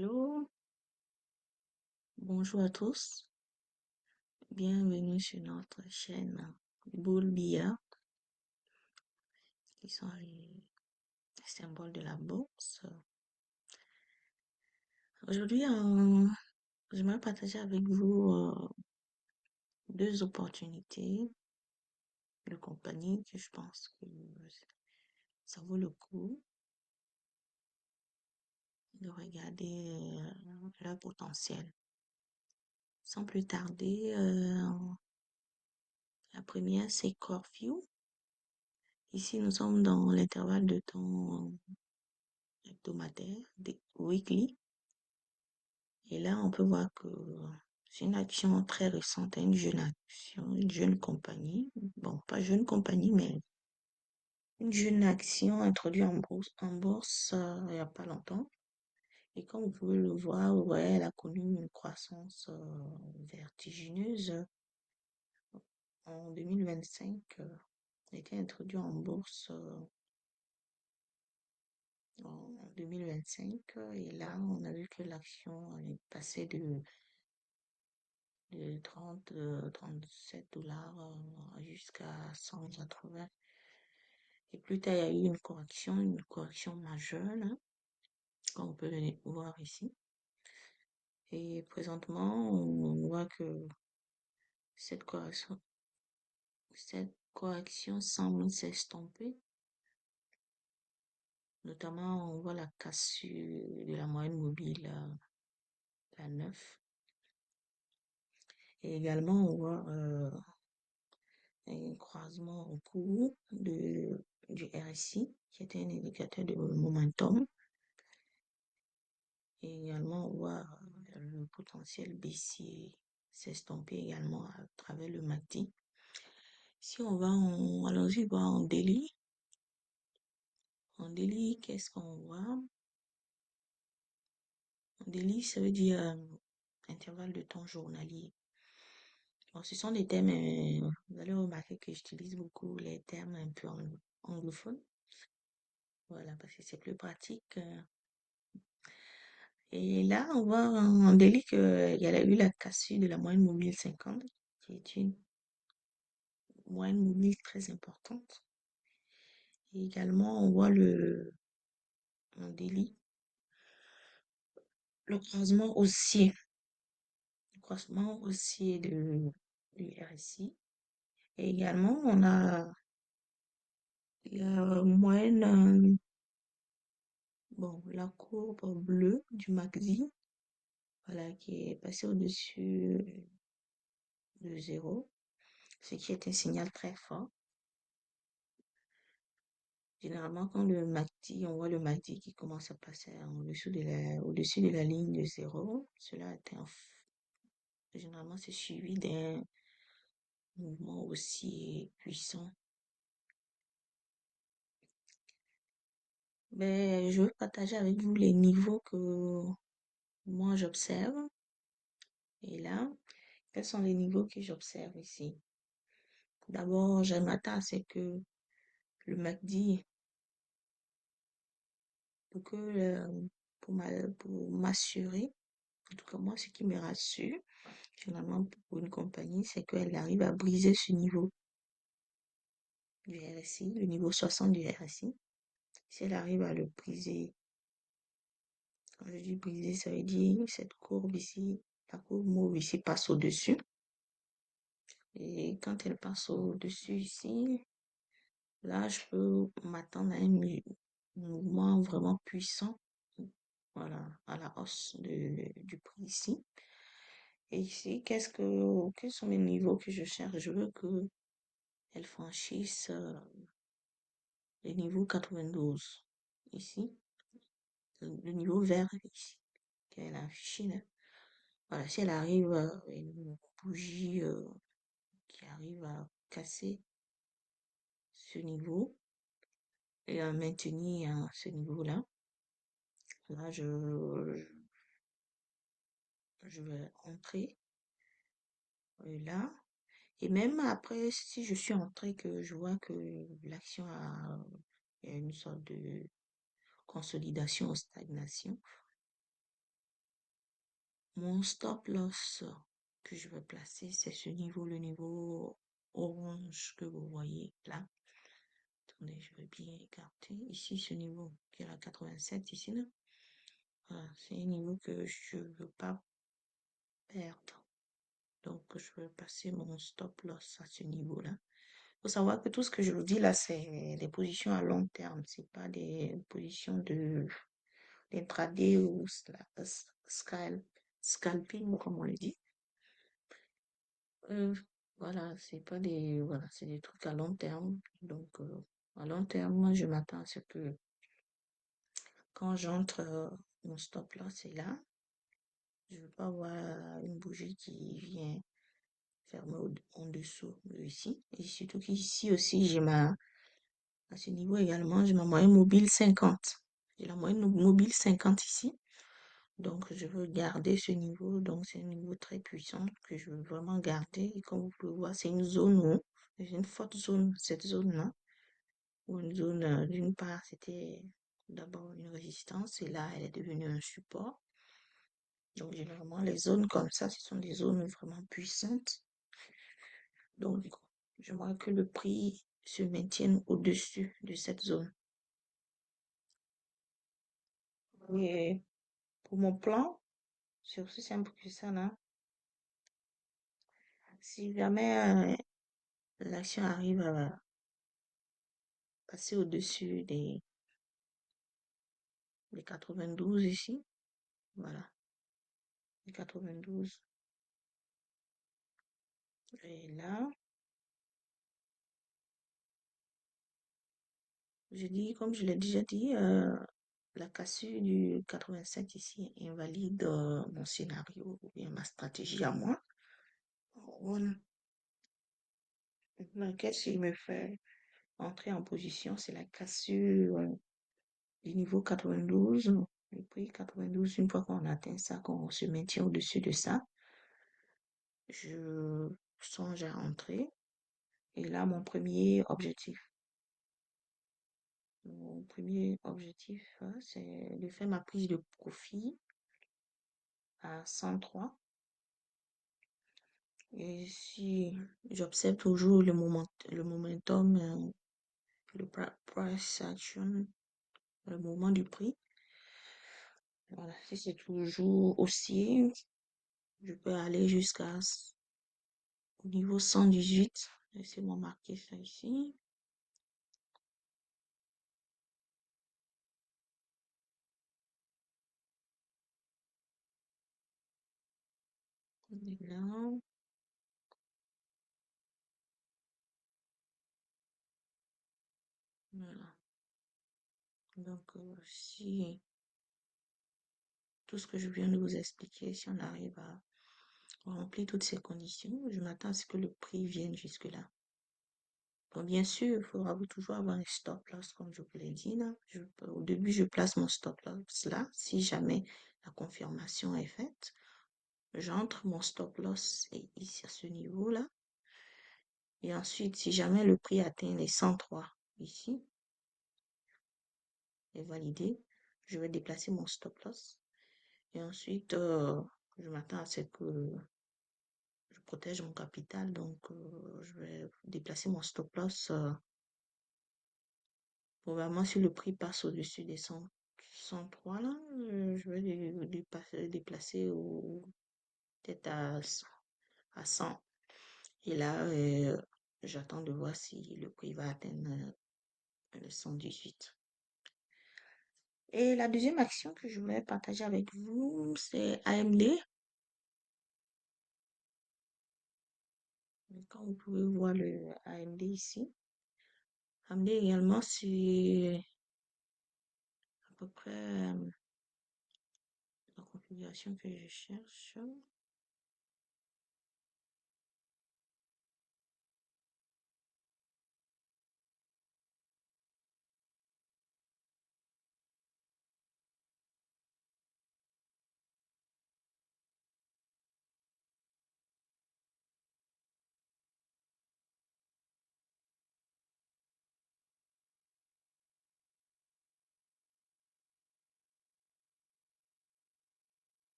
Hello, bonjour à tous. Bienvenue sur notre chaîne Boule Billard, qui sont les symboles de la bourse. Aujourd'hui, j'aimerais partager avec vous deux opportunités de compagnie que je pense que ça vaut le coup de regarder leur potentiel. Sans plus tarder, la première, c'est Corview. Ici, nous sommes dans l'intervalle de temps hebdomadaire, weekly. Et là, on peut voir que c'est une action très récente, une jeune action, une jeune compagnie. Bon, pas jeune compagnie, mais une jeune action introduite en bourse il n'y a pas longtemps. Et comme vous pouvez le voir, ouais, elle a connu une croissance vertigineuse. En 2025, elle a été introduite en bourse en 2025. Et là, on a vu que l'action est passée de 37 $ jusqu'à 180. Et plus tard, il y a eu une correction majeure, là, comme on peut le voir ici. Et présentement, on voit que cette correction, cette correction semble s'estomper. Notamment, on voit la cassure de la moyenne mobile à 9. Et également, on voit un croisement au cours du RSI, qui était un indicateur de momentum. Et également, on voit le potentiel baissier s'estomper également à travers le MACD. Si on va allons-y voir en daily. En daily, qu'est-ce qu'on voit? En daily, ça veut dire intervalle de temps journalier. Bon, ce sont des termes, vous allez remarquer que j'utilise beaucoup les termes un peu anglophones. Voilà, parce que c'est plus pratique. Et là, on voit en daily qu'il y a eu la cassure de la moyenne mobile 50, qui est une moyenne mobile très importante. Et également, on voit en daily le croisement haussier du RSI. Et également, on a la moyenne, bon, la courbe bleue du MACD, voilà, qui est passée au-dessus de 0, ce qui est un signal très fort. Généralement, quand on voit le MACD qui commence à passer au-dessus de la ligne de 0, cela est généralement c'est suivi d'un mouvement aussi puissant. Ben, je veux partager avec vous les niveaux que moi j'observe. Et là, quels sont les niveaux que j'observe ici? D'abord, je m'attends à ce que le MACD, pour que, pour m'assurer, en tout cas moi, ce qui me rassure, finalement, pour une compagnie, c'est qu'elle arrive à briser ce niveau du RSI, le niveau 60 du RSI. Si elle arrive à le briser, quand je dis briser, ça veut dire cette courbe ici, la courbe mauve ici passe au-dessus. Et quand elle passe au-dessus ici, là, je peux m'attendre à un mouvement vraiment puissant, voilà, à la hausse du prix ici. Et ici, quels sont les niveaux que je cherche? Je veux qu'elle franchisse le niveau 92 ici, le niveau vert ici, qu'elle a affiché là. Voilà, si elle arrive, une bougie qui arrive à casser ce niveau et à maintenir ce niveau-là, là, je vais entrer là. Et même après, si je suis entrée, que je vois que l'action il y a une sorte de consolidation ou stagnation, Mon stop loss que je vais placer, c'est ce niveau, le niveau orange que vous voyez là. Attendez, je vais bien écarter. Ici, ce niveau qui est à 87, ici, là. Voilà, c'est un niveau que je ne veux pas perdre. Donc, je vais passer mon stop loss à ce niveau-là. Il faut savoir que tout ce que je vous dis là, c'est des positions à long terme. C'est pas des positions d'intraday ou scalping, comme on le dit. Euh, voilà, c'est des trucs à long terme. Donc, à long terme, moi, je m'attends à ce que quand j'entre, mon stop loss est là. Je veux pas avoir une bougie qui vient fermer en dessous de ici. Et surtout qu'ici aussi, à ce niveau également, j'ai ma moyenne mobile 50. J'ai la moyenne mobile 50 ici. Donc, je veux garder ce niveau. Donc, c'est un niveau très puissant que je veux vraiment garder. Et comme vous pouvez voir, c'est une zone où, c'est une forte zone, cette zone-là, où une zone, d'une part, c'était d'abord une résistance et là, elle est devenue un support. Donc, généralement, les zones comme ça, ce sont des zones vraiment puissantes. Donc, j'aimerais que le prix se maintienne au-dessus de cette zone. Et pour mon plan, c'est aussi simple que ça, là. Si jamais l'action arrive à passer au-dessus des 92 ici, voilà, les 92. Et là, je dis, comme je l'ai déjà dit, la cassure du 87 ici invalide mon scénario ou bien ma stratégie à moi. Voilà. Laquelle, s'il me fait entrer en position, c'est la cassure du niveau 92. Le prix 92, une fois qu'on atteint ça, qu'on se maintient au-dessus de ça, je songe à entrer. Et là, mon premier objectif, c'est de faire ma prise de profit à 103. Et si j'observe toujours le momentum, le price action, le mouvement du prix, voilà, si c'est toujours haussier, je peux aller jusqu'à au niveau 118. Laissez-moi marquer ça ici. Là, voilà. Donc, si tout ce que je viens de vous expliquer, si on arrive à remplir toutes ces conditions, je m'attends à ce que le prix vienne jusque-là. Bon, bien sûr, il faudra toujours avoir un stop loss, comme je vous l'ai dit là. Au début, je place mon stop loss là. Si jamais la confirmation est faite, j'entre mon stop loss ici à ce niveau-là. Et ensuite, si jamais le prix atteint les 103 ici, est validé, je vais déplacer mon stop loss. Et ensuite, je m'attends à ce que je protège mon capital. Donc, je vais déplacer mon stop loss. Probablement, si le prix passe au-dessus des 103 là, je vais déplacer peut-être à 100. Et là, j'attends de voir si le prix va atteindre le 118. Et la deuxième action que je voulais partager avec vous, c'est AMD. Comme vous pouvez voir le AMD ici. AMD également, c'est à peu près la configuration que je cherche.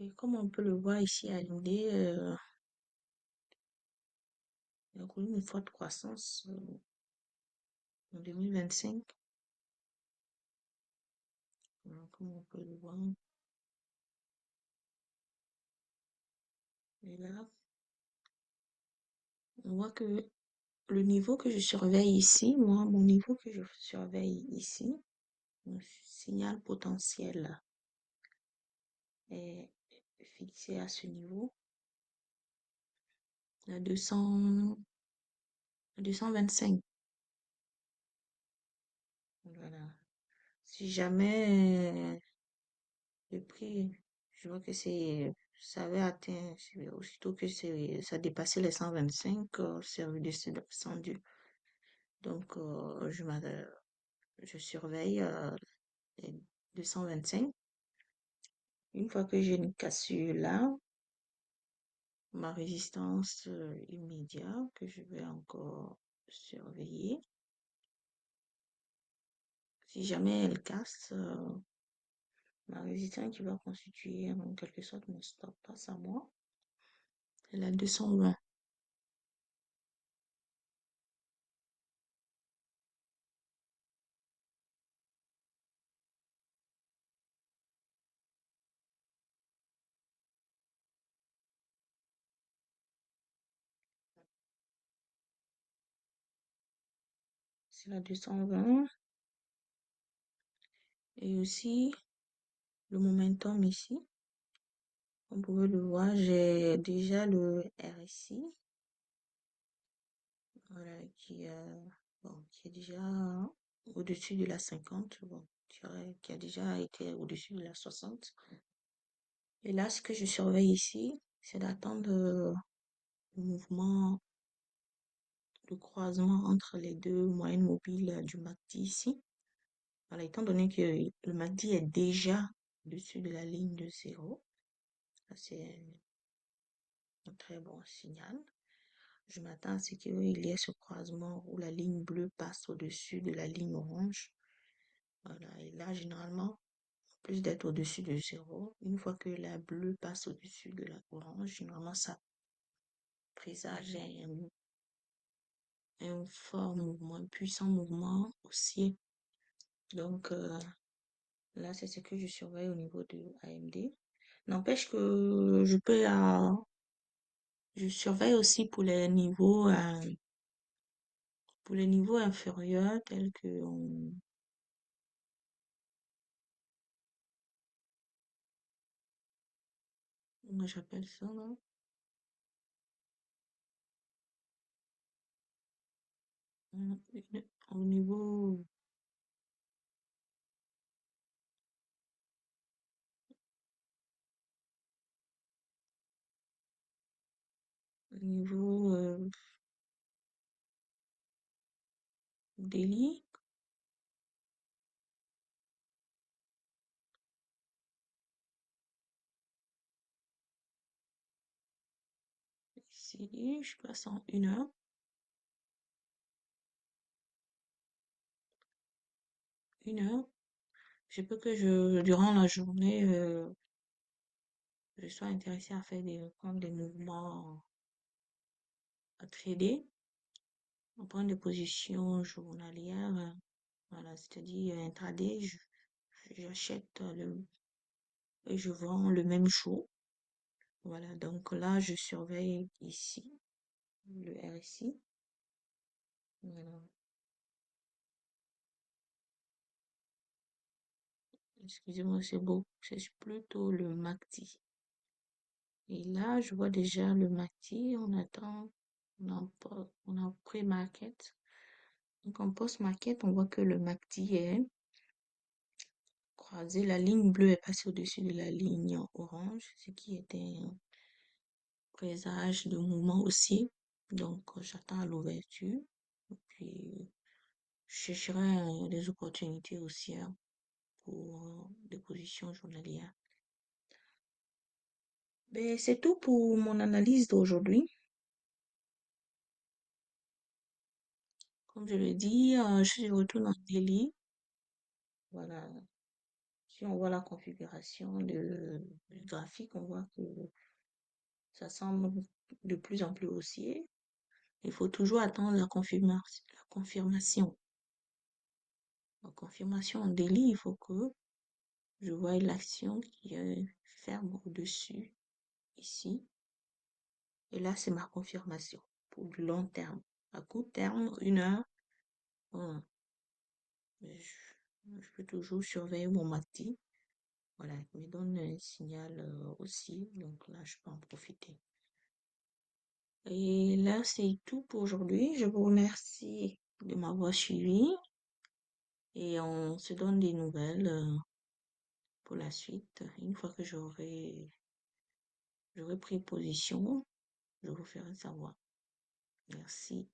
Et comme on peut le voir ici à l'idée, il y a connu une forte croissance en 2025. Voilà, comme on peut le voir. Et là, on voit que le niveau que je surveille ici, moi, mon niveau que je surveille ici, mon signal potentiel est fixé à ce niveau, à 200, à 225. Voilà. Si jamais le prix, je vois que ça avait atteint, aussitôt que ça dépassait les 125, c'est redescendu. Donc, je surveille les 225. Une fois que j'ai une cassure là, ma résistance immédiate que je vais encore surveiller. Si jamais elle casse, ma résistance qui va constituer en quelque sorte mon stop passe à moi, c'est la 220. C'est la 220. Et aussi le momentum ici. Vous pouvez le voir, j'ai déjà le RSI, voilà, qui est déjà au-dessus de la 50, bon, je dirais qui a déjà été au-dessus de la 60. Et là, ce que je surveille ici, c'est d'attendre le mouvement, le croisement entre les deux moyennes mobiles du MACD ici. Voilà, étant donné que le MACD est déjà au-dessus de la ligne de zéro, ça c'est un très bon signal. Je m'attends à ce qu'il y ait ce croisement où la ligne bleue passe au-dessus de la ligne orange. Voilà, et là, généralement, en plus d'être au-dessus de zéro, une fois que la bleue passe au-dessus de la orange, généralement, ça présage un fort mouvement, un puissant mouvement haussier. Donc, là, c'est ce que je surveille au niveau de AMD. N'empêche que je surveille aussi pour les niveaux inférieurs tels que comment j'appelle ça là? Hum, Au niveau daily, ici, je passe en 1 heure. 1 heure. Je peux que durant la journée, je sois intéressé à prendre des mouvements à trader, à prendre des positions journalières. Voilà, c'est-à-dire intraday, j'achète et je vends le même jour. Voilà, donc là, je surveille ici le RSI. Voilà. Excusez-moi, c'est beau. C'est plutôt le MACD. Et là, je vois déjà le MACD. On attend. On a pré-market. Donc, en post-market, on voit que le MACD est croisé. La ligne bleue est passée au-dessus de la ligne orange, ce qui était un présage de mouvement aussi. Donc, j'attends à l'ouverture. Et puis, je chercherai des opportunités aussi pour des positions journalières. Ben, c'est tout pour mon analyse d'aujourd'hui. Comme je le dis, je suis de retour dans le daily. Voilà. Si on voit la configuration du graphique, on voit que ça semble de plus en plus haussier. Il faut toujours attendre la confirmation. La confirmation en délit, il faut que je voie l'action qui est ferme au-dessus, ici. Et là, c'est ma confirmation pour du long terme. À court terme, 1 heure, bon, je peux toujours surveiller mon MACD. Voilà, il me donne un signal aussi, donc là, je peux en profiter. Et là, c'est tout pour aujourd'hui. Je vous remercie de m'avoir suivi et on se donne des nouvelles pour la suite. Une fois que j'aurai pris position, je vous ferai savoir. Merci.